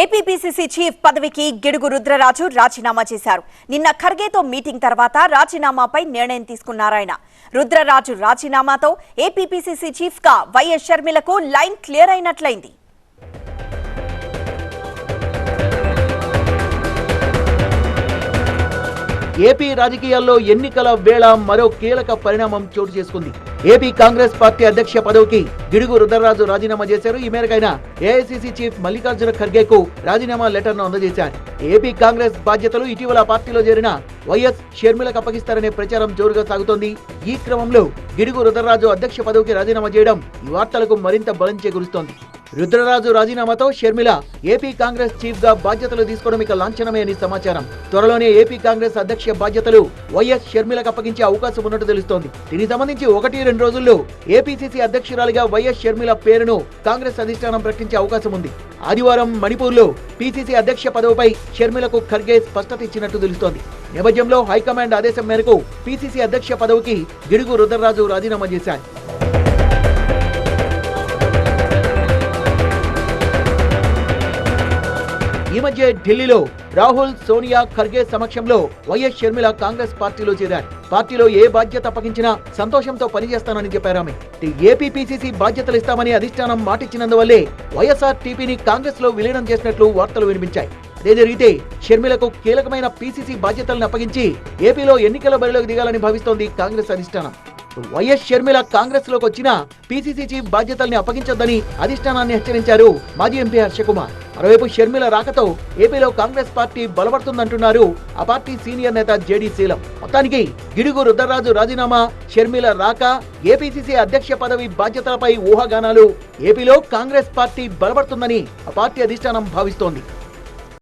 APPCC chief పదవికి గిడుగు రుద్రరాజు రాజీనామా చేశారు. నిన్న ఖర్గేతో మీటింగ్ తర్వాత రాజీనామాపై నిర్ణయం తీసుకున్నారాయన. రుద్రరాజు రాజీనామాతో ఏపీపీసీసీ చీఫ్ గా వైఎస్ షర్మిలకు లైన్ క్లియర్ అయినట్లయింది. ఏపీ రాజకీయాల్లో ఎన్నికల వేళ మరో కీలక పరిణామం చోటు చేసుకుంది. ఏపీ కాంగ్రెస్ పార్టీ అధ్యక్ష పదవికి గిడుగు రుద్రరాజు రాజీనామా చేశారు. ఈ మేరకైన ఏఐసీసీ చీఫ్ మల్లికార్జున ఖర్గేకు రాజీనామా లెటర్ను అందజేశారు. ఏపీ కాంగ్రెస్ బాధ్యతలు ఇటీవల పార్టీలో చేరిన వైఎస్ షర్మిలకు అప్పగిస్తారనే ప్రచారం జోరుగా సాగుతోంది. ఈ క్రమంలో గిడుగు రుద్రరాజు అధ్యక్ష పదవికి రాజీనామా చేయడం ఈ వార్తలకు మరింత బలం చేకూరుస్తోంది. రుద్రరాజు రాజీనామాతో షర్మిల ఏపీ కాంగ్రెస్ చీఫ్ గా బాధ్యతలు తీసుకోవడం ఇక లాంఛనమే అని సమాచారం. త్వరలోనే ఏపీ కాంగ్రెస్ అధ్యక్ష బాధ్యతలు వైఎస్ షర్మిలకు అప్పగించే అవకాశం ఉన్నట్టు తెలుస్తోంది. దీనికి సంబంధించి 1-2 రోజుల్లో ఏపీసీసీ అధ్యక్షురాలిగా వైఎస్ షర్మిల పేరును కాంగ్రెస్ అధిష్టానం ప్రకటించే అవకాశం ఉంది. ఆదివారం మణిపూర్లో పీసీసీ అధ్యక్ష పదవిపై షర్మిలకు ఖర్గే స్పష్టత ఇచ్చినట్టు తెలుస్తోంది. నేపథ్యంలో హైకమాండ్ ఆదేశం మేరకు పీసీసీ అధ్యక్ష పదవికి గిడుగు రుద్రరాజు రాజీనామా చేశారు. ఈ మధ్య ఢిల్లీలో రాహుల్, సోనియా, ఖర్గే సమక్షంలో వైఎస్ షర్మిల కాంగ్రెస్ పార్టీలో చేరారు. పార్టీలో ఏ బాధ్యత అప్పగించినా సంతోషంతో పనిచేస్తానని చెప్పారు ఆమె. ఏపీపీసీసీ బాధ్యతలు ఇస్తామని అధిష్టానం మాటిచ్చినందువల్లే వైఎస్ఆర్ టీపీని కాంగ్రెస్ లో విలీనం చేసినట్లు వార్తలు వినిపించాయి. అదే జరిగితే షర్మిలకు కీలకమైన పీసీసీ బాధ్యతలను అప్పగించి ఏపీలో ఎన్నికల బరిలోకి దిగాలని భావిస్తోంది కాంగ్రెస్ అధిష్టానం. వైఎస్ షర్మిల కాంగ్రెస్ లోకి వచ్చినా పీసీసీ చీఫ్ బాధ్యతల్ని అప్పగించొద్దని అధిష్టానాన్ని హెచ్చరించారు మాజీ ఎంపీ హర్షకుమార్. మరోవైపు షర్మిల రాకతో ఏపీలో కాంగ్రెస్ పార్టీ బలపడుతుందంటున్నారు ఆ పార్టీ సీనియర్ నేత జేడీ శీలం. మొత్తానికి గిడుగు రుద్రరాజు రాజీనామా, షర్మిల రాక, ఏపీసీసీ అధ్యక్ష పదవి బాధ్యతలపై ఊహాగానాలు, ఏపీలో కాంగ్రెస్ పార్టీ బలపడుతుందని ఆ పార్టీ అధిష్టానం భావిస్తోంది.